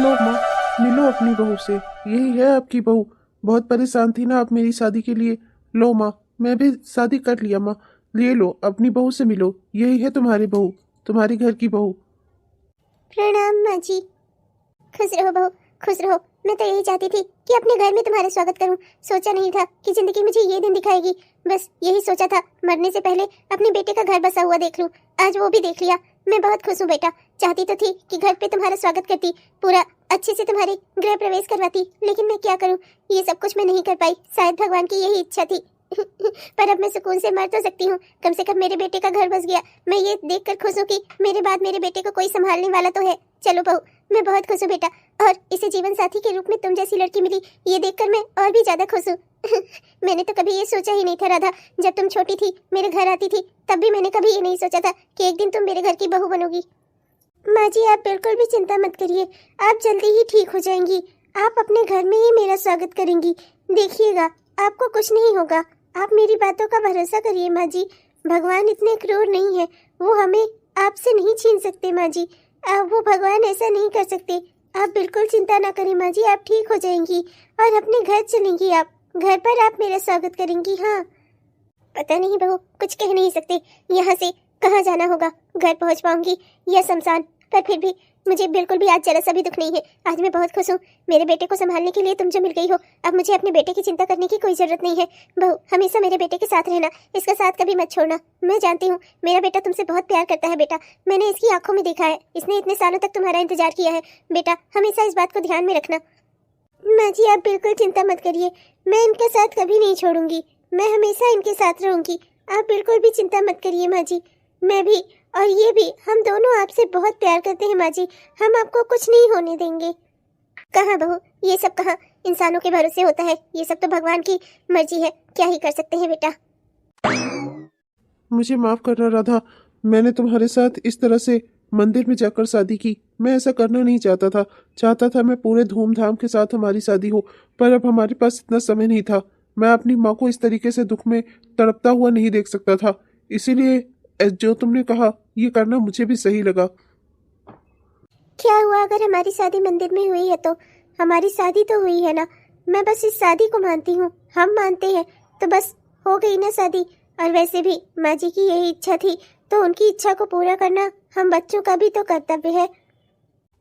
लो माँ, मिलो अपनी बहू से। यही है आपकी बहू। बहुत परेशान थी ना आप मेरी शादी के लिए। लो माँ, मैं भी शादी कर लिया माँ। ले लो, अपनी बहू से मिलो। यही है तुम्हारी बहू, तुम्हारी घर की बहू। प्रणाम माँ जी। खुश रहो बहू, खुश रहो। मैं तो यही चाहती थी कि अपने घर में तुम्हारा स्वागत करूं। सोचा नहीं था कि जिंदगी मुझे ये दिन दिखाएगी। बस यही सोचा था, मरने से पहले अपने बेटे का घर बसा हुआ देख लूं। आज वो भी देख लिया। मैं बहुत खुश हूँ बेटा। चाहती तो थी कि घर पे तुम्हारा स्वागत करती, पूरा अच्छे से तुम्हारे गृह प्रवेश करवाती, लेकिन मैं क्या करूँ, ये सब कुछ मैं नहीं कर पाई। शायद भगवान की यही इच्छा थी। पर अब मैं सुकून से मर तो सकती हूँ। कम से कम मेरे बेटे का घर बस गया। मैं ये देखकर खुश हूँ कि मेरे बाद मेरे बेटे को कोई संभालने वाला तो है। चलो बहू, मैं बहुत खुश हूँ बेटा। और इसे जीवन साथी के रूप में तुम जैसी लड़की मिली, ये देखकर मैं और भी ज्यादा खुश हूँ। मैंने तो कभी ये सोचा ही नहीं था राधा। जब तुम छोटी थी, मेरे घर आती थी, तब भी मैंने कभी ये नहीं सोचा था कि एक दिन तुम मेरे घर की बहू बनोगी। माँ जी, आप बिल्कुल भी चिंता मत करिए। आप जल्दी ही ठीक हो जाएंगी। आप अपने घर में ही मेरा स्वागत करेंगी। देखिएगा, आपको कुछ नहीं होगा। आप मेरी बातों का भरोसा करिए माँ जी। भगवान इतने क्रूर नहीं है। वो हमें आपसे नहीं छीन सकते माँ जी। वो भगवान ऐसा नहीं कर सकते। आप बिल्कुल चिंता ना करें माँ जी। आप ठीक हो जाएंगी और अपने घर चलेंगी। आप घर पर आप मेरा स्वागत करेंगी। हाँ, पता नहीं बहू, कुछ कह नहीं सकते। यहाँ से कहाँ जाना होगा, घर पहुँच पाऊंगी या शमशान, पर फिर भी मुझे बिल्कुल भी आज जरा सा भी दुख नहीं है। आज मैं बहुत खुश हूँ। मेरे बेटे को संभालने के लिए तुम जो मिल गई हो, अब मुझे अपने बेटे की चिंता करने की कोई जरूरत नहीं है। बहू, हमेशा मेरे बेटे के साथ रहना, इसका साथ कभी मत छोड़ना। मैं जानती हूँ मेरा बेटा तुमसे बहुत प्यार करता है बेटा। मैंने इसकी आंखों में देखा है। इसने इतने सालों तक तुम्हारा इंतजार किया है बेटा। हमेशा इस बात को ध्यान में रखना। माँ जी, आप बिल्कुल चिंता मत करिए। मैं इनका साथ कभी नहीं छोड़ूंगी। मैं हमेशा इनके साथ रहूंगी। आप बिल्कुल भी चिंता मत करिए माँ जी। मैं भी और ये भी, हम दोनों आपसे बहुत प्यार करते हैं माँ जी। हम आपको कुछ नहीं होने देंगे। कहाँ बहू, ये सब कहाँ इंसानों के भरोसे होता है। ये सब तो भगवान की मर्जी है। क्या ही कर सकते हैं बेटा। मुझे माफ करना राधा। मैंने तुम्हारे साथ इस तरह से मंदिर में जाकर शादी की। मैं ऐसा करना नहीं चाहता था। चाहता था मैं पूरे धूमधाम के साथ हमारी शादी हो, पर अब हमारे पास इतना समय नहीं था। मैं अपनी माँ को इस तरीके से दुख में तड़पता हुआ नहीं देख सकता था। इसीलिए जो तुमने कहा, ये करना मुझे भी सही लगा। क्या हुआ अगर हमारी शादी मंदिर में हुई है तो? हमारी शादी तो हुई है ना। मैं बस इस शादी को मानती हूँ। हम मानते हैं तो बस हो गई ना शादी। और वैसे भी माँ जी की यही इच्छा थी, तो उनकी इच्छा को पूरा करना हम बच्चों का भी तो कर्तव्य है।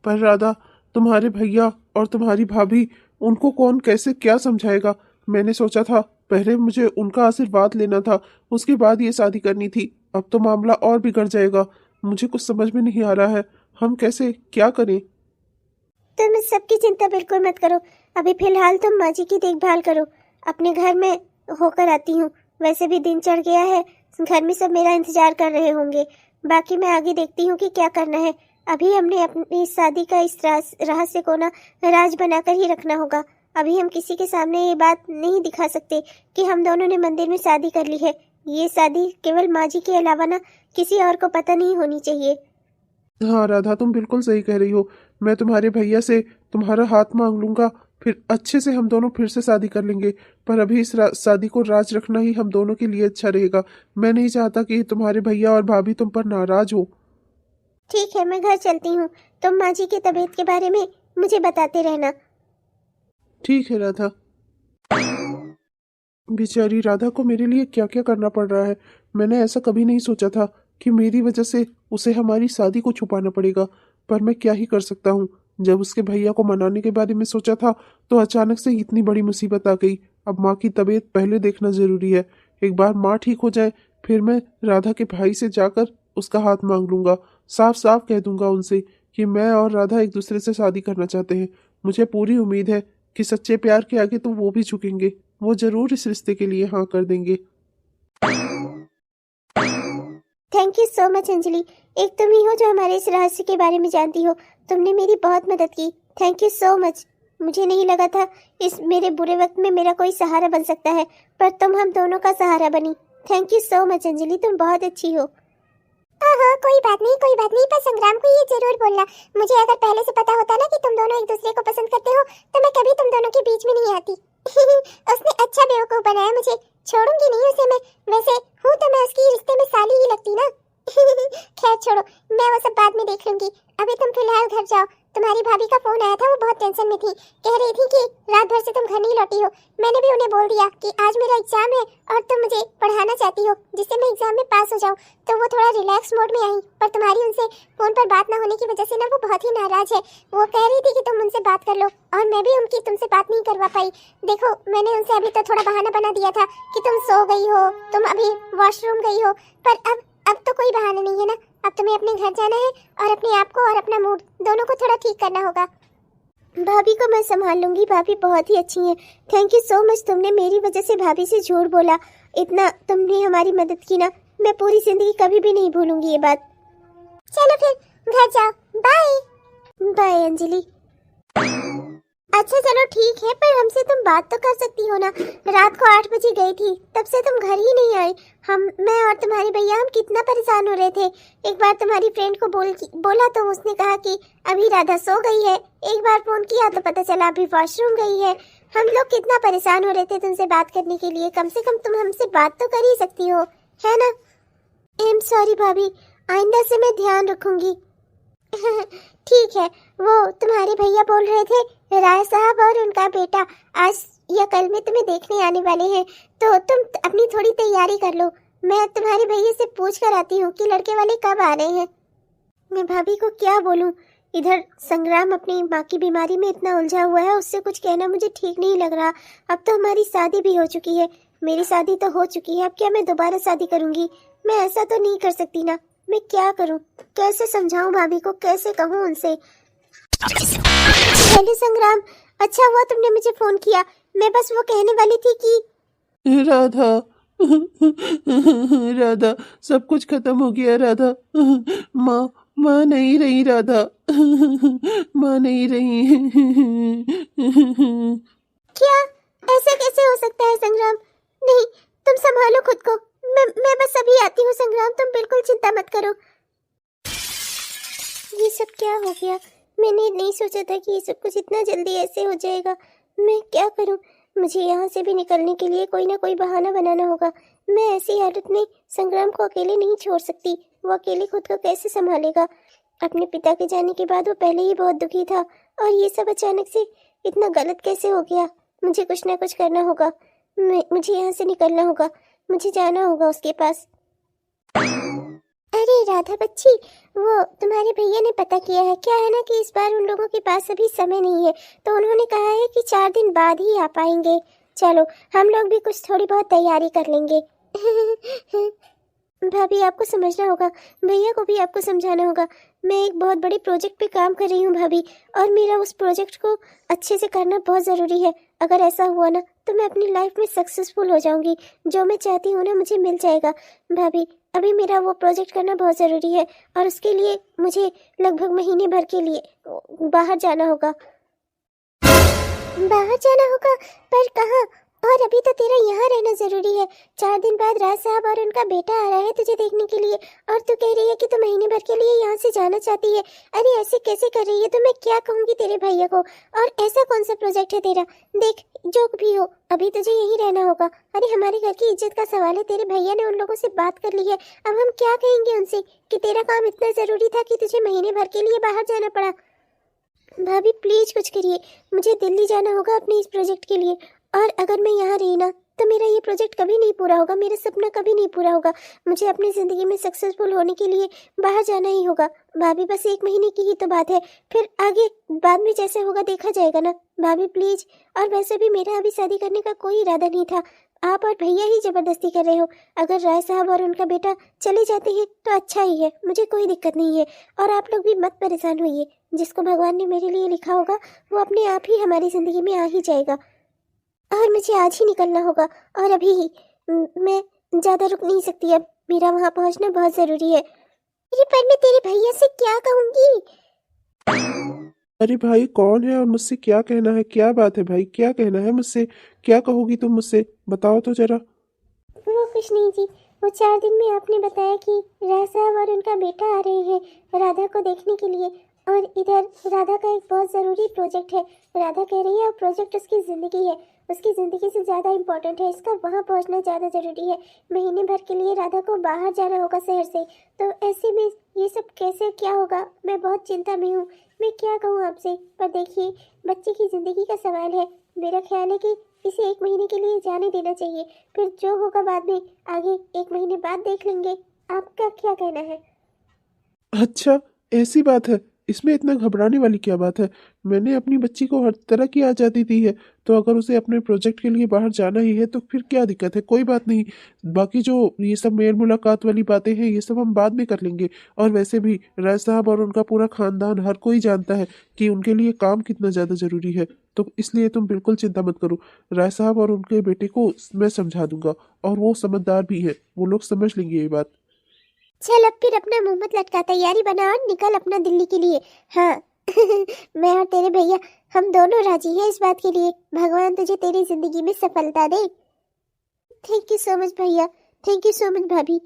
पर राधा, तुम्हारे भैया और तुम्हारी भाभी, उनको कौन कैसे क्या समझाएगा। मैंने सोचा था पहले मुझे उनका आशीर्वाद लेना था, उसके बाद ये शादी करनी थी। अब तो मामला और बिगड़ जाएगा। मुझे कुछ समझ में नहीं आ रहा है, हम कैसे क्या करें। तुम इस सब की चिंता बिल्कुल मत करो। अभी फिलहाल तुम माँ जी की देखभाल करो। अपने घर में होकर आती हूँ। वैसे भी दिन चढ़ गया है, घर में सब मेरा इंतजार कर रहे होंगे। बाकी मैं आगे देखती हूँ कि क्या करना है। अभी हमने अपनी शादी का इस रहस्य को ना राज बनाकर ही रखना होगा। अभी हम किसी के सामने ये बात नहीं दिखा सकते कि हम दोनों ने मंदिर में शादी कर ली है। ये शादी केवल माँ जी के अलावा ना किसी और को पता नहीं होनी चाहिए। हाँ राधा, तुम बिल्कुल सही कह रही हो। मैं तुम्हारे भैया से तुम्हारा हाथ मांग लूंगा, फिर अच्छे से हम दोनों फिर से शादी कर लेंगे। पर अभी इस शादी को राज रखना ही हम दोनों के लिए अच्छा रहेगा। मैं नहीं चाहता कि तुम्हारे भैया और भाभी तुम पर नाराज हो। ठीक है, मैं घर चलती हूँ। तुम माँ जी की तबीयत के बारे में मुझे बताते रहना। ठीक है राधा। बेचारी राधा को मेरे लिए क्या क्या करना पड़ रहा है। मैंने ऐसा कभी नहीं सोचा था कि मेरी वजह से उसे हमारी शादी को छुपाना पड़ेगा। पर मैं क्या ही कर सकता हूँ। जब उसके भैया को मनाने के बारे में सोचा था, तो अचानक से इतनी बड़ी मुसीबत आ गई। अब माँ की तबीयत पहले देखना जरूरी है। एक बार माँ ठीक हो जाए, फिर मैं राधा के भाई से जाकर उसका हाथ मांग लूंगा। साफ साफ कह दूंगा उनसे कि मैं और राधा एक दूसरे से शादी करना चाहते हैं। मुझे पूरी उम्मीद है कि सच्चे प्यार के आगे तो वो भी झुकेंगे। वो जरूर इस रिश्ते के लिए हाँ कर देंगे। Thank you so much Anjali. एक तुम ही हो जो हमारे इस रहस्य के बारे में जानती हो। तुमने मेरी बहुत मदद की। Thank you so much. मुझे नहीं लगा था इस मेरे बुरे वक्त में मेरा कोई सहारा बन सकता है, पर तुम हम दोनों का सहारा बनी। Thank you so much Anjali, तुम बहुत अच्छी हो। ओहो, कोई बात नहीं, कोई बात नहीं। पर संग्राम को ये जरूर बोलना। मुझे अगर पहले से पता होता ना कि तुम दोनों एक दूसरे को पसंद करते हो, तो मैं कभी तुम दोनों के बीच में नहीं आती। उसने अच्छा बेवकूफ बनाया मुझे। छोड़ूंगी नहीं उसे मैं। वैसे हूँ तो मैं उसकी रिश्ते में साली ही लगती ना। खैर छोड़ो, मैं वो सब बाद में देख लूंगी। अभी तुम फिलहाल घर जाओ। तुम्हारी भाभी का फोन आया था, वो बहुत टेंशन में थी। कह रही थी कि रात भर से तुम घर नहीं लौटी हो। मैंने भी उन्हें बोल दिया कि आज मेरा एग्जाम है और तुम मुझे पढ़ाना चाहती हो जिससे मैं एग्जाम में पास हो जाऊं। तो वो थोड़ा रिलैक्स मोड में आई, पर तुम्हारी उनसे फोन पर बात ना होने की वजह से ना वो बहुत ही नाराज है। वो कह रही थी कि तुम उनसे बात कर लो और मैं भी उनकी तुमसे बात नहीं करवा पाई। देखो मैंने उनसे अभी तो थोड़ा बहाना बना दिया था कि तुम सो गई हो, तुम अभी वॉशरूम गई हो, पर अब तो कोई बहाना नहीं है ना। अब तुम्हें अपने घर जाना है और अपने आप को और अपना मूड दोनों को थोड़ा ठीक करना होगा। भाभी को मैं संभाल लूंगी, भाभी बहुत ही अच्छी हैं। थैंक यू सो मच, तुमने मेरी वजह से भाभी से झूठ बोला, इतना तुमने हमारी मदद की ना, मैं पूरी जिंदगी कभी भी नहीं भूलूंगी ये बात। चलो फिर घर जाओ, बाय बाय अंजलि। अच्छा चलो ठीक है, पर हमसे तुम बात तो कर सकती हो ना। रात को 8 बजे गई थी, तब से तुम घर ही नहीं आई। मैं और तुम्हारे भैया हम कितना परेशान हो रहे थे। एक बार तुम्हारी फ्रेंड को बोला तो उसने कहा कि अभी राधा सो गई है। एक बार फोन किया तो पता चला अभी वॉशरूम गई है। हम लोग कितना परेशान हो रहे थे तुमसे बात करने के लिए। कम से कम तुम हमसे बात तो कर ही सकती हो, है ना। आई एम सॉरी भाभी, आइंदा से मैं ध्यान रखूंगी। ठीक है, वो तुम्हारे भैया बोल रहे थे राय साहब और उनका बेटा आज या कल में तुम्हें देखने आने वाले हैं, तो तुम अपनी थोड़ी तैयारी कर लो। मैं तुम्हारे भैया से पूछ कर आती हूँ कि लड़के वाले कब आ रहे हैं। मैं भाभी को क्या बोलूँ, इधर संग्राम अपनी माँ की बीमारी में इतना उलझा हुआ है, उससे कुछ कहना मुझे ठीक नहीं लग रहा। अब तो हमारी शादी भी हो चुकी है, मेरी शादी तो हो चुकी है, अब क्या मैं दोबारा शादी करूँगी। मैं ऐसा तो नहीं कर सकती ना। मैं क्या करूं, कैसे समझाऊं भाभी को, कैसे कहूं उनसे। हेलो संग्राम, अच्छा हुआ तुमने मुझे फोन किया। मैं बस वो कहने वाली थी कि राधा, राधा सब कुछ खत्म हो गया राधा। माँ माँ नहीं रही राधा, माँ नहीं रही। क्या, ऐसा कैसे हो सकता है संग्राम। नहीं, तुम संभालो खुद को। मैं बस अभी आती हूँ संग्राम, तुम बिल्कुल चिंता मत करो। ये सब क्या हो गया, मैंने नहीं सोचा था कि ये सब कुछ इतना जल्दी ऐसे हो जाएगा। मैं क्या करूं, मुझे यहाँ से भी निकलने के लिए कोई ना कोई बहाना बनाना होगा। मैं ऐसी हालत में संग्राम को अकेले नहीं छोड़ सकती। वो अकेले खुद को कैसे संभालेगा। अपने पिता के जाने के बाद वो पहले ही बहुत दुखी था, और ये सब अचानक से इतना गलत कैसे हो गया। मुझे कुछ ना कुछ करना होगा। मुझे यहाँ से निकलना होगा, मुझे जाना होगा उसके पास। अरे राधा बच्ची, वो तुम्हारे भैया ने पता किया है। क्या है ना कि इस बार उन लोगों के पास अभी समय नहीं है, तो उन्होंने कहा है कि 4 दिन बाद ही आ पाएंगे। चलो हम लोग भी कुछ थोड़ी बहुत तैयारी कर लेंगे। भाभी आपको समझना होगा, भैया को भी आपको समझाना होगा। मैं एक बहुत बड़े प्रोजेक्ट पे काम कर रही हूँ भाभी, और मेरा उस प्रोजेक्ट को अच्छे से करना बहुत ज़रूरी है। अगर ऐसा हुआ ना तो मैं अपनी लाइफ में सक्सेसफुल हो जाऊंगी। जो मैं चाहती हूँ ना मुझे मिल जाएगा। भाभी अभी मेरा वो प्रोजेक्ट करना बहुत ज़रूरी है, और उसके लिए मुझे लगभग महीने भर के लिए बाहर जाना होगा। बाहर जाना होगा, पर कहाँ। और अभी तो तेरा यहाँ रहना जरूरी है। 4 दिन बाद राज साहब और उनका बेटा आ रहा है तुझे देखने के लिए, और तू कह रही है कि तू महीने भर के लिए यहाँ से जाना चाहती है। अरे ऐसे कैसे कर रही है, तो मैं क्या कहूँगी तेरे भैया को। और ऐसा कौन सा प्रोजेक्ट है तेरा। देख जो भी हो, अभी तुझे यहीं रहना होगा। अरे हमारे घर की इज्जत का सवाल है। तेरे भैया ने उन लोगों से बात कर ली है, अब हम क्या कहेंगे उनसे कि तेरा काम इतना जरूरी था कि तुझे महीने भर के लिए बाहर जाना पड़ा। भाभी प्लीज कुछ करिए, मुझे दिल्ली जाना होगा अपने इस प्रोजेक्ट के लिए, और अगर मैं यहाँ रही ना तो मेरा ये प्रोजेक्ट कभी नहीं पूरा होगा, मेरा सपना कभी नहीं पूरा होगा। मुझे अपनी ज़िंदगी में सक्सेसफुल होने के लिए बाहर जाना ही होगा। भाभी बस 1 महीने की ही तो बात है, फिर आगे बाद में जैसे होगा देखा जाएगा ना। भाभी प्लीज। और वैसे भी मेरा अभी शादी करने का कोई इरादा नहीं था, आप और भैया ही जबरदस्ती कर रहे हो। अगर राय साहब और उनका बेटा चले जाते हैं तो अच्छा ही है, मुझे कोई दिक्कत नहीं है। और आप लोग भी मत परेशान होइए, जिसको भगवान ने मेरे लिए लिखा होगा वो अपने आप ही हमारी ज़िंदगी में आ ही जाएगा। और मुझे आज ही निकलना होगा, और अभी ही। मैं ज़्यादा रुक नहीं सकती, अब मेरा वहाँ पहुँचना बहुत ज़रूरी है। अरे पर मैं तेरे भैया से क्या कहूँगी। अरे भाई कौन है और मुझसे क्या कहना है, क्या बात है भाई, क्या कहना है मुझसे, क्या कहोगी तुम मुझसे, बताओ तो जरा। वो कुछ नहीं जी, वो 4 दिन में आपने बताया कि राय साहब और उनका बेटा आ रहे हैं राधा को देखने के लिए, और इधर राधा का एक बहुत ज़रूरी प्रोजेक्ट है। राधा कह रही है वो प्रोजेक्ट उसकी ज़िंदगी है, उसकी ज़िंदगी से ज़्यादा इम्पोर्टेंट है, इसका वहाँ पहुँचना ज़्यादा ज़रूरी है। महीने भर के लिए राधा को बाहर जाना होगा शहर से, तो ऐसे में ये सब कैसे क्या होगा, मैं बहुत चिंता में हूँ। मैं क्या कहूँ आपसे, पर देखिए बच्चे की जिंदगी का सवाल है। मेरा ख्याल है कि इसे 1 महीने के लिए जाने देना चाहिए, फिर जो होगा बाद में आगे 1 महीने बाद देख लेंगे। आपका क्या कहना है? अच्छा, ऐसी बात है। इसमें इतना घबराने वाली क्या बात है। मैंने अपनी बच्ची को हर तरह की आज़ादी दी है, तो अगर उसे अपने प्रोजेक्ट के लिए बाहर जाना ही है तो फिर क्या दिक्कत है। कोई बात नहीं। बाकी जो ये सब मेल मुलाकात वाली बातें हैं ये सब हम बाद में कर लेंगे। और वैसे भी राय साहब और उनका पूरा खानदान हर कोई जानता है कि उनके लिए काम कितना ज़्यादा ज़रूरी है। तो इसलिए तुम बिल्कुल चिंता मत करो। राय साहब और उनके बेटे को मैं समझा दूंगा, और वो समझदार भी है, वो लोग समझ लेंगे ये बात। चल अब फिर अपना मुंह मत लटका, तैयारी बना और निकल अपना दिल्ली के लिए। हाँ मैं और तेरे भैया, हम दोनों राजी हैं इस बात के लिए। भगवान तुझे तेरी जिंदगी में सफलता दे। थैंक यू सो मच भैया, थैंक यू सो मच भाभी।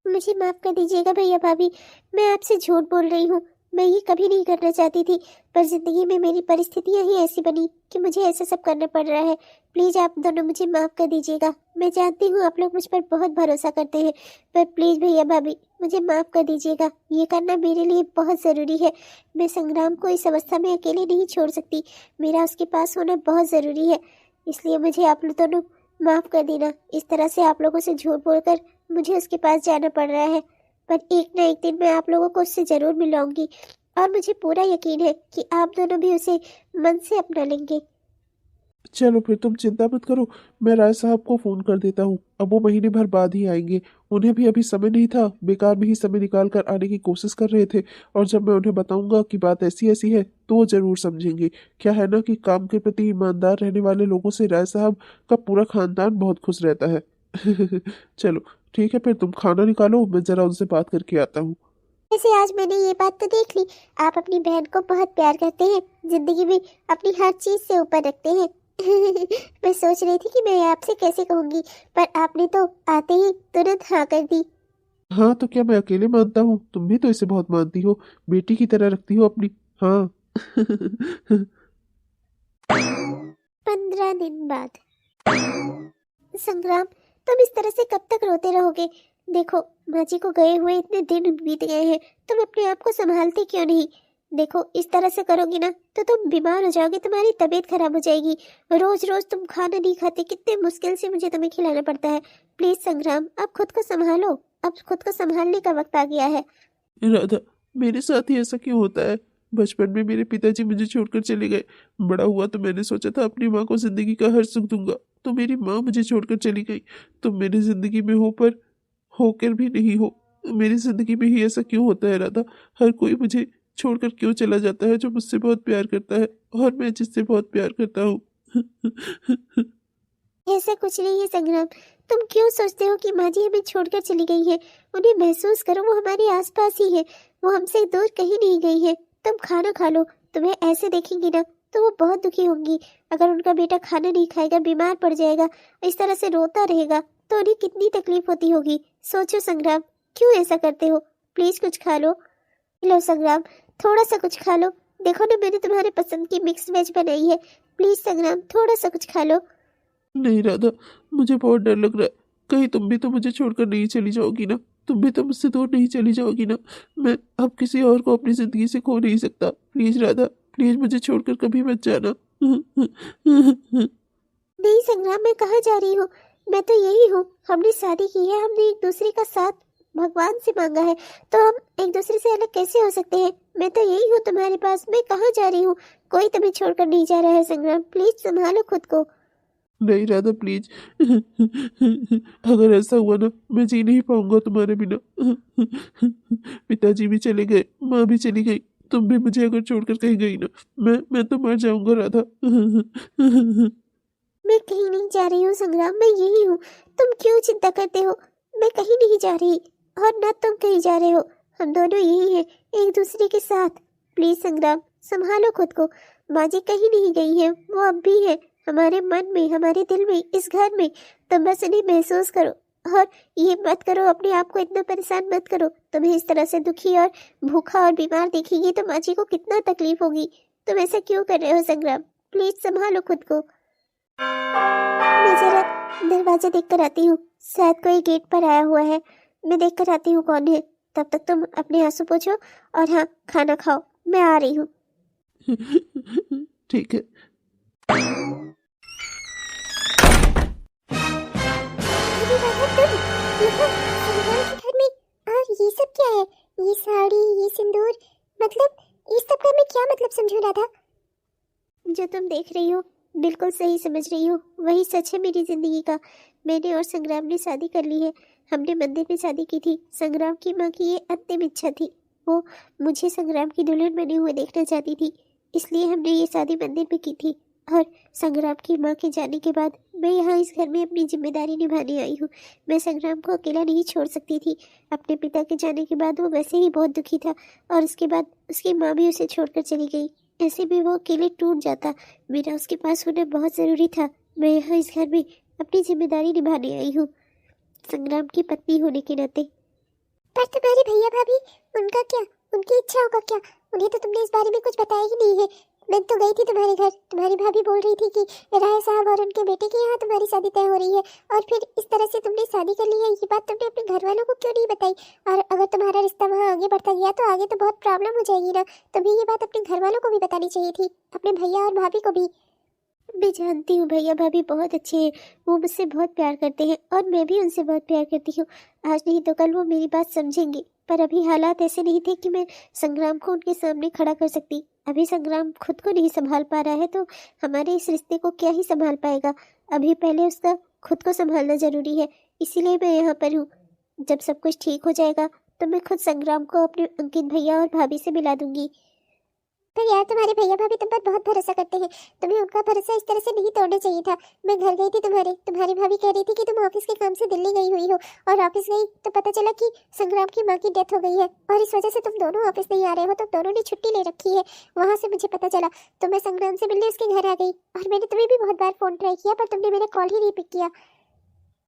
मुझे माफ कर दीजिएगा भैया भाभी, मैं आपसे झूठ बोल रही हूँ। मैं ये कभी नहीं करना चाहती थी, पर जिंदगी में मेरी परिस्थितियां ही ऐसी बनी कि मुझे ऐसा सब करना पड़ रहा है। प्लीज आप दोनों मुझे माफ कर दीजिएगा। मैं जानती हूँ आप लोग मुझ पर बहुत भरोसा करते हैं, पर प्लीज भैया भाभी मुझे माफ कर दीजिएगा। ये करना मेरे लिए बहुत जरूरी है। मैं संग्राम को इस अवस्था में अकेले नहीं छोड़ सकती, मेरा उसके पास होना बहुत जरूरी है। इसलिए मुझे आप लोग दोनों माफ कर देना। इस तरह से आप लोगों से झूठ बोलकर मुझे उसके पास जाना पड़ रहा है, पर एक ना एक दिन मैं आप लोगों को उससे जरूर मिलाऊंगी, और मुझे पूरा यकीन है कि आप दोनों भी उसे मन से अपना लेंगे। चलो फिर तुम चिंता मत करो। मैं राय साहब को फोन कर देता हूँ, अब वो महीने भर बाद ही आएंगे। उन्हें भी अभी समय नहीं था, बेकार में ही समय निकाल कर आने की कोशिश कर रहे थे। और जब मैं उन्हें बताऊंगा कि बात ऐसी ऐसी है तो वो जरूर समझेंगे। क्या है ना कि काम के प्रति ईमानदार रहने वाले लोगों से राय साहब का पूरा खानदान बहुत खुश रहता है। चलो ठीक है, फिर तुम खाना निकालो, मैं जरा उनसे बात करके आता हूँ। वैसे आज मैंने ये बात तो देख ली, आप अपनी बहन को बहुत प्यार करते हैं, जिंदगी में अपनी हर चीज से ऊपर रखते हैं। मैं सोच रही थी कि मैं आपसे कैसे कहूंगी, पर आपने तो आते ही तुरंत हाँ कर दी। हाँ तो क्या मैं अकेले मानता हूँ, तुम भी तो इसे बहुत मानती हो, बेटी की तरह रखती हो अपनी। हाँ। 15 दिन बाद। संग्राम, तुम इस तरह से कब तक रोते रहोगे? देखो माँ जी को गए हुए इतने दिन बीत गए हैं, तुम अपने आप को संभालते क्यों नहीं? देखो इस तरह से करोगी ना तो तुम बीमार हो जाओगे, तुम्हारी तबीयत खराब हो जाएगी। रोज रोज तुम खाना नहीं खाते, कितने मुश्किल से मुझे तुम्हें खिलाना पड़ता है। प्लीज संग्राम, अब खुद को संभालो, अब खुद को संभालने का वक्त आ गया है। राधा, मेरे साथ ही ऐसा क्यों होता है। बचपन में मेरे पिताजी मुझे छोड़कर चले गए। बड़ा हुआ तो मैंने सोचा था अपनी माँ को जिंदगी का हर सुख दूंगा, तो मेरी माँ मुझे छोड़कर चली गई। तुम मेरी जिंदगी में हो पर होकर भी नहीं हो। मेरी जिंदगी में ही ऐसा क्यों होता है राधा। हर कोई मुझे छोड़कर क्यों चला जाता है जो मुझसे बहुत प्यार करता है, और मैं जिससे बहुत प्यार करता हूँ। ऐसा कुछ नहीं है संग्राम, तुम क्यों सोचते हो कि माँ जी हमें छोड़कर चली गई है? उन्हें महसूस करो, वो हमारे आसपास ही है, वो हमसे दूर कहीं नहीं गई है। तुम खाना खा लो, तुम्हें ऐसे देखेंगी ना तो वो बहुत दुखी होंगी। अगर उनका बेटा खाना नहीं खाएगा, बीमार पड़ जाएगा, इस तरह से रोता रहेगा, तो उन्हें कितनी तकलीफ होती होगी। सोचो संग्राम, क्यों ऐसा करते हो? प्लीज कुछ खा लो। लो संग्राम, थोड़ा सा कुछ खा लो। देखो ना मैंने तुम्हारे पसंद की मिक्स वेज बनाई है। प्लीज संग्राम, थोड़ा सा कुछ खा लो। नहीं राधा, मुझे बहुत डर लग रहा है। कहीं तुम भी तो मुझे छोड़कर नहीं चली जाओगी ना। तुम भी तो मुझसे दूर नहीं चली जाओगी ना। मैं अब किसी और को अपनी जिंदगी से खो नहीं सकता। प्लीज राधा, प्लीज मुझे छोड़कर कभी मत जाना। नहीं संग्राम, मैं कहाँ जा रही हूँ? मैं तो यही हूँ। हमने शादी की है, हमने एक दूसरे का साथ भगवान से मांगा है, तो हम एक दूसरे से अलग कैसे हो सकते हैं? मैं तो यही हूँ तुम्हारे पास, मैं कहाँ जा रही हूँ? कोई तुम्हें छोड़कर नहीं जा रहा है संग्राम, प्लीज संभालो खुद को। नहीं राधा प्लीज। अगर ऐसा हुआ ना, मैं जी नहीं पाऊंगा तुम्हारे बिना। पिताजी भी चले गए, माँ भी चली गई, तुम भी मुझे अगर छोड़कर कहीं गई ना, मैं तो मर जाऊंगा राधा। मैं कहीं नहीं जा रही हूँ संग्राम, मैं यही हूँ। तुम क्यों चिंता करते हो? मैं कहीं नहीं जा रही, और न तुम कहीं जा रहे हो। हम दोनों यही हैं, एक दूसरे के साथ। प्लीज संग्राम, संभालो खुद को। माँ जी कहीं नहीं गई है, वो अब भी है हमारे मन में, हमारे दिल में, इस घर में। तुम बस इन्हें महसूस करो, और ये मत करो, अपने आप को इतना परेशान मत करो। तुम्हें इस तरह से दुखी और भूखा और बीमार देखेंगी तो माँ जी को कितना तकलीफ होगी। तुम ऐसा क्यों कर रहे हो संग्राम? प्लीज संभालो खुद को। मैं जरा दरवाजा देख कर आती हूँ, शायद कोई गेट पर आया हुआ है। मैं देख कर आती हूँ कौन है। तब तक तुम अपने आंसू पोंछो, और हाँ, खाना खाओ। मैं आ रही हूँ। ठीक है। अरे राधा, तुम यहाँ संग्राम के घर में? और ये सब क्या है? ये साड़ी, ये सिंदूर, मतलब इस सब का मैं क्या मतलब समझूं राधा? जो तुम देख रही हो बिल्कुल सही समझ रही हो, वही सच है मेरी जिंदगी का। मैंने और संग्राम ने शादी कर ली है। हमने मंदिर में शादी की थी। संग्राम की माँ की ये अंतिम इच्छा थी। वो मुझे संग्राम की दुल्हन बने हुए देखना चाहती थी, इसलिए हमने ये शादी मंदिर में की थी। और संग्राम की माँ के जाने के बाद मैं यहाँ इस घर में अपनी जिम्मेदारी निभाने आई हूँ। मैं संग्राम को अकेला नहीं छोड़ सकती थी। अपने पिता के जाने के बाद वो वैसे ही बहुत दुखी था, और उसके बाद उसकी माँ भी उसे छोड़कर चली गई। ऐसे भी वो अकेले टूट जाता। मेरा उसके पास होना बहुत ज़रूरी था। मैं यहाँ इस घर में अपनी जिम्मेदारी निभाने आई हूँ, संग्राम की पत्नी होने के नाते। पर तुम्हारे भैया भाभी, उनका क्या? उनकी इच्छाओं का क्या? उन्हें तो तुमने इस बारे में कुछ बताया ही नहीं है। मैं तो गई थी तुम्हारे घर, तुम्हारी भाभी बोल रही थी कि राय साहब और उनके बेटे के यहाँ तुम्हारी शादी तय हो रही है, और फिर इस तरह से तुमने शादी कर ली है। ये बात तुमने अपने घर वालों को क्यों नहीं बताई? और अगर तुम्हारा रिश्ता वहाँ आगे बढ़ता गया तो आगे तो बहुत प्रॉब्लम हो जाएगी ना। तुम्हें ये बात अपने घर वालों को भी बतानी चाहिए थी, अपने भैया और भाभी को भी। मैं जानती हूँ भैया भाभी बहुत अच्छे हैं, वो मुझसे बहुत प्यार करते हैं और मैं भी उनसे बहुत प्यार करती हूँ। आज नहीं तो कल वो मेरी बात समझेंगे, पर अभी हालात ऐसे नहीं थे कि मैं संग्राम को उनके सामने खड़ा कर सकती। अभी संग्राम खुद को नहीं संभाल पा रहा है तो हमारे इस रिश्ते को क्या ही संभाल पाएगा। अभी पहले उसका खुद को संभालना जरूरी है, इसीलिए मैं यहाँ पर हूँ। जब सब कुछ ठीक हो जाएगा तो मैं खुद संग्राम को अपने अंकित भैया और भाभी से मिला दूंगी। पर यार, तुम्हारे भैया भाभी तुम पर बहुत भरोसा करते हैं, तुम्हें उनका भरोसा इस तरह से नहीं तोड़ना चाहिए था। मैं घर गई थी तुम्हारी भाभी कह रही थी कि तुम ऑफिस के काम से दिल्ली गई हुई हो, और ऑफिस गई तो पता चला कि संग्राम की माँ की डेथ हो गई है, और इस वजह से तुम दोनों ऑफिस नहीं आ रहे हो। तुम दोनों ने छुट्टी ले रखी है। वहाँ से मुझे पता चला तो मैं संग्राम से मिलने उसके घर आ गई, और मैंने तुम्हें भी बहुत बार फोन ट्राई किया, पर तुमने मेरा कॉल ही नहीं पिक किया।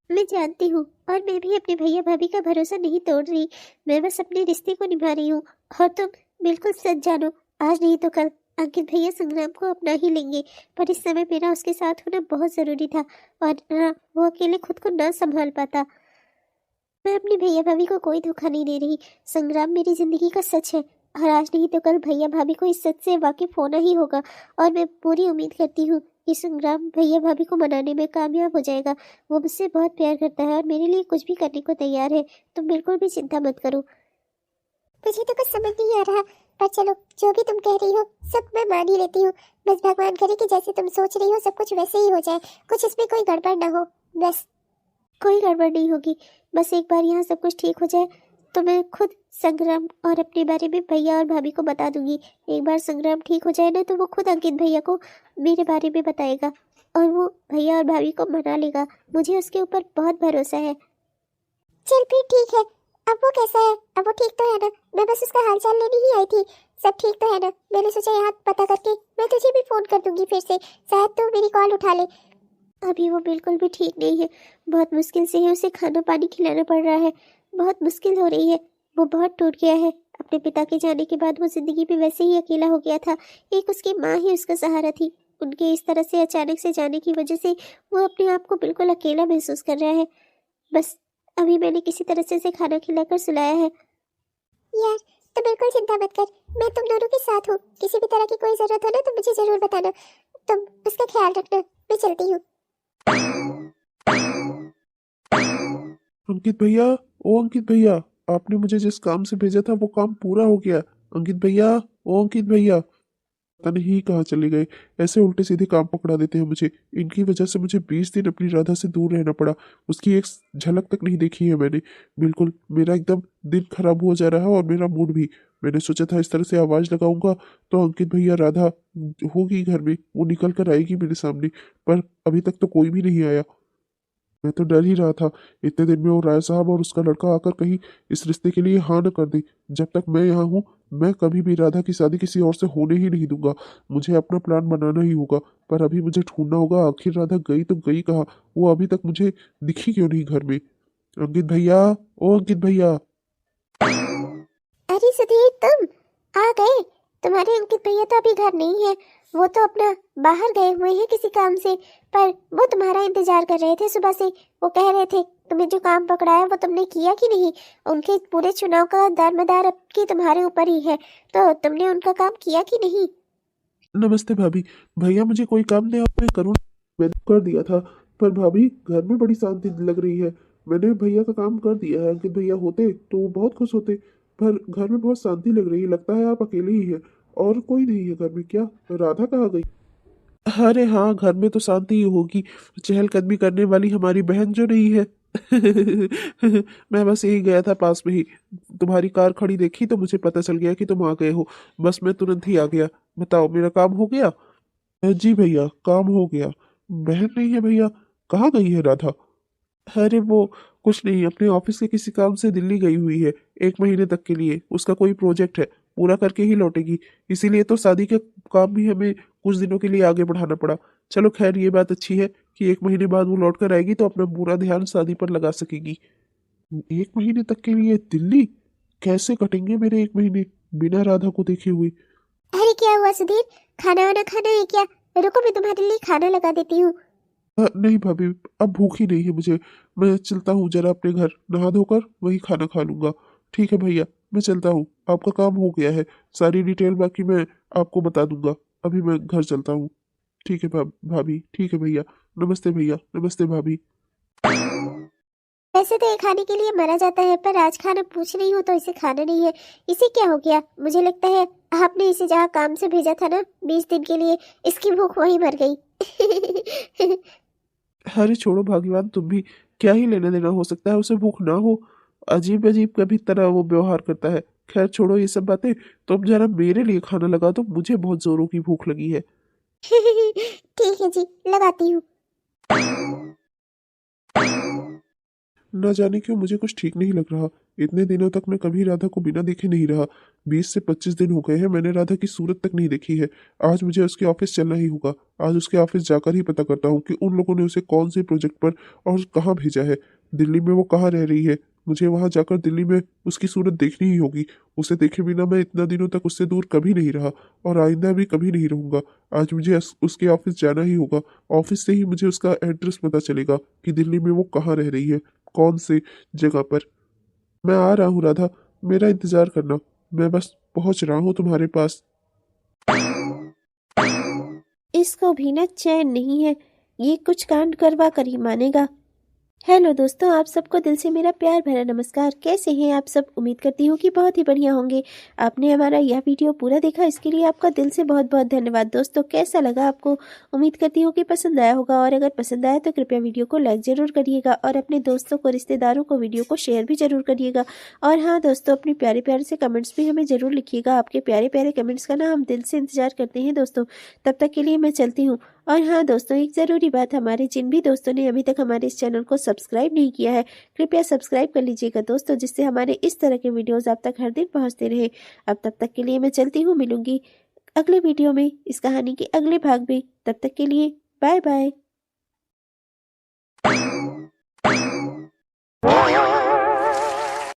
मैं जानती हूँ, और मैं भी अपने भैया भाभी का भरोसा नहीं तोड़ रही। मैं बस अपने रिश्ते को निभा रही हूँ, और तुम बिल्कुल सच जानो, आज नहीं तो कल अंकित भैया संग्राम को अपना ही लेंगे। पर इस समय मेरा उसके साथ होना बहुत ज़रूरी था, और ना वो अकेले खुद को ना संभाल पाता। मैं अपनी भैया भाभी को कोई धोखा नहीं दे रही। संग्राम मेरी ज़िंदगी का सच है, और आज नहीं तो कल भैया भाभी को इस सच से वाकिफ होना ही होगा। और मैं पूरी उम्मीद करती हूँ कि संग्राम भैया भाभी को मनाने में कामयाब हो जाएगा। वो मुझसे बहुत प्यार करता है और मेरे लिए कुछ भी करने को तैयार है। तुम बिल्कुल भी चिंता मत करो। मुझे तो कुछ समझ नहीं आ रहा, पर चलो, जो भी तुम कह रही हो सब मैं मान ही लेती हूँ। बस भगवान करे कि जैसे तुम सोच रही हो सब कुछ वैसे ही हो जाए, कुछ इसमें कोई गड़बड़ ना हो। बस कोई गड़बड़ नहीं होगी। बस एक बार यहाँ सब कुछ ठीक हो जाए तो मैं खुद संग्राम और अपने बारे में भैया और भाभी को बता दूंगी। एक बार संग्राम ठीक हो जाए ना तो वो खुद अंकित भैया को मेरे बारे में बताएगा, और वो भैया और भाभी को मना लेगा। मुझे उसके ऊपर बहुत भरोसा है। चल फिर ठीक है। अब वो कैसा है? अब वो ठीक तो है ना? मैं बस उसका हालचाल लेने ही आई थी। सब ठीक तो है ना? मैंने सोचा यहाँ पता करके मैं तुझे भी फोन कर दूंगी फिर से, शायद तू मेरी कॉल उठा ले। अभी वो बिल्कुल भी ठीक नहीं है। बहुत मुश्किल से ही उसे खाना पानी खिलाना पड़ रहा है। बहुत मुश्किल हो रही है। वो बहुत टूट गया है। अपने पिता के जाने के बाद वो जिंदगी में वैसे ही अकेला हो गया था। एक उसकी माँ ही उसका सहारा थी। उनके इस तरह से अचानक से जाने की वजह से वो अपने आप को बिल्कुल अकेला महसूस कर रहा है। बस अभी मैंने किसी तरह से उसे खाना खिलाकर सुलाया है। यार, तो बिल्कुल चिंता मत कर, मैं तुम दोनों के साथ हूँ। किसी भी तरह की कोई जरूरत हो ना तो मुझे जरूर बताना। तुम उसका ख्याल रखना। मैं चलती हूँ। अंकित भैया, ओ अंकित भैया, आपने मुझे जिस काम से भेजा था वो काम पूरा हो गया। अंकित भैया, ओ अंकित भैया, पता नहीं कहाँ चले गए। ऐसे उल्टे सीधे काम पकड़ा देते हैं मुझे। इनकी वजह से मुझे 20 दिन अपनी राधा से दूर रहना पड़ा। उसकी एक झलक तक नहीं देखी है मैंने। बिल्कुल मेरा एकदम दिन खराब हो जा रहा है और मेरा मूड भी। मैंने सोचा था इस तरह से आवाज लगाऊंगा तो अंकित भैया, राधा होगी घर में, वो निकल कर आएगी मेरे सामने, पर अभी तक तो कोई भी नहीं आया। मैं तो डर ही रहा था इतने दिन में वो राय साहब और उसका लड़का आकर कहीं इस रिश्ते के लिए हाँ न कर दे। जब तक मैं यहाँ हूँ मैं कभी भी राधा की शादी किसी और से होने ही नहीं दूंगा। मुझे अपना प्लान बनाना ही होगा, पर अभी मुझे ढूंढना होगा आखिर राधा गई तो गई कहाँ। वो अभी तक मुझे दिखी क्यों नहीं घर में। अंकित भैया, ओ अंकित भैया। अरे सुधीर, तुम आ गए? तुम्हारे अंकित भैया तो अभी घर नहीं है, वो तो अपना बाहर गए हुए हैं किसी काम से, पर वो तुम्हारा इंतजार कर रहे थे सुबह से। वो कह रहे थे तुम्हें जो काम पकड़ाया वो तुमने किया कि नहीं। उनके पूरे चुनाव का दारोमदार अब की तुम्हारे ऊपर ही है, तो तुमने उनका काम किया कि नहीं। नमस्ते भाभी। भैया मुझे कोई काम दिया मैं करूँ, मैंने कर दिया था। पर भाभी घर में बड़ी शांति लग रही है। मैंने भैया का काम कर दिया है। अंकित भैया होते तो वो बहुत खुश होते, पर घर में बहुत शांति लग रही है। लगता है आप अकेले ही हैं और कोई नहीं है घर में। क्या राधा कहाँ गई? अरे हाँ, घर में तो शांति ही होगी। चहलकदमी करने वाली हमारी बहन जो नहीं है। मैं बस यही गया था पास में ही, तुम्हारी कार खड़ी देखी तो मुझे पता चल गया कि तुम आ गए हो। बस मैं तुरंत ही आ गया। बताओ मेरा काम हो गया? जी भैया काम हो गया। बहन नहीं है भैया, कहाँ गई है राधा? अरे वो कुछ नहीं, अपने ऑफिस के किसी काम से दिल्ली गई हुई है। 1 महीने तक के लिए उसका कोई प्रोजेक्ट है, पूरा करके ही लौटेगी। इसीलिए तो शादी का काम भी हमें कुछ दिनों के लिए आगे बढ़ाना पड़ा। चलो खैर, ये बात अच्छी है कि 1 महीने बाद वो लौट कर आएगी तो अपना पूरा ध्यान शादी पर लगा सकेगी। 1 महीने तक के लिए दिल्ली? कैसे कटेंगे मेरे 1 महीने बिना राधा को देखे हुए? अरे क्या हुआ सुधीर, खाना वाना खाना है क्या? रुको मैं तुम्हारे लिए खाना लगा देती हूँ। नहीं भाभी, अब भूख ही नहीं है मुझे। मैं चलता हूँ जरा अपने घर, नहा धोकर वही खाना खा लूंगा। ठीक है भैया, मैं चलता हूँ। आपका काम हो गया है। सारी डिटेल बाकी मैं आपको बता दूंगा। अभी मैं घर चलता हूँ। ठीक है भाभी। ठीक है भैया। नमस्ते भैया, नमस्ते भाभी। वैसे तो ये खाने के लिए मरा जाता है, पर आज खाना पूछ रही हूँ तो इसे खाना नहीं है। इसे क्या हो गया? मुझे लगता है आपने इसे जहाँ काम से भेजा था ना 20 दिन के लिए, इसकी भूख वहीं मर गई। अरे छोड़ो भाग्यवान, तुम भी। क्या ही लेना देना हो सकता है उसे भूख ना हो। अजीब अजीब कभी तरह वो व्यवहार करता है। खैर छोड़ो ये सब बातें। तुम जरा मेरे लिए खाना लगा दो, मुझे बहुत जोरों की भूख लगी है। ठीक है जी, लगाती हूँ। न जाने क्यों मुझे कुछ ठीक नहीं लग रहा। इतने दिनों तक मैं कभी राधा को बिना देखे नहीं रहा। 20 से 25 दिन हो गए हैं मैंने राधा की सूरत तक नहीं देखी है। आज मुझे उसके ऑफिस चलना ही होगा। आज उसके ऑफिस जाकर ही पता करता हूँ कि उन लोगों ने उसे कौन से प्रोजेक्ट पर और कहाँ भेजा है। दिल्ली में वो कहाँ रह रही है। मुझे वहां जाकर दिल्ली में उसकी सूरत देखनी ही होगी। उसे देखे बिना मैं इतना दिनों तक उससे दूर कभी नहीं रहा और आइंदा भी कभी नहीं रहूंगा। आज मुझे उसके ऑफिस जाना ही होगा। ऑफिस से ही मुझे उसका एड्रेस पता चलेगा कि दिल्ली में वो कहाँ रह रही है, कौन से जगह पर। मैं आ रहा हूँ राधा, मेरा इंतजार करना। मैं बस पहुंच रहा हूँ तुम्हारे पास। इसको भी ना चैन नहीं है, ये कुछ कांड करवा कर ही मानेगा। हेलो दोस्तों, आप सबको दिल से मेरा प्यार भरा नमस्कार। कैसे हैं आप सब? उम्मीद करती हूँ कि बहुत ही बढ़िया होंगे। आपने हमारा यह वीडियो पूरा देखा, इसके लिए आपका दिल से बहुत बहुत धन्यवाद। दोस्तों कैसा लगा आपको? उम्मीद करती हूँ कि पसंद आया होगा, और अगर पसंद आया तो कृपया वीडियो को लाइक जरूर करिएगा और अपने दोस्तों को, रिश्तेदारों को वीडियो को शेयर भी जरूर करिएगा। और हाँ दोस्तों, अपने प्यारे प्यारे से कमेंट्स भी हमें जरूर लिखिएगा। आपके प्यारे प्यारे कमेंट्स का ना हम दिल से इंतजार करते हैं दोस्तों। तब तक के लिए मैं चलती हूँ। और हाँ दोस्तों, एक ज़रूरी बात, हमारे जिन भी दोस्तों ने अभी तक हमारे इस चैनल को सब्सक्राइब नहीं किया है, कृपया सब्सक्राइब कर लीजिएगा दोस्तों, जिससे हमारे इस तरह के वीडियोस आप तक हर दिन पहुंचते रहे। अब तब तक के लिए मैं चलती हूँ, मिलूंगी अगले वीडियो में इस कहानी के अगले भाग में। तब तक के लिए बाय बाय।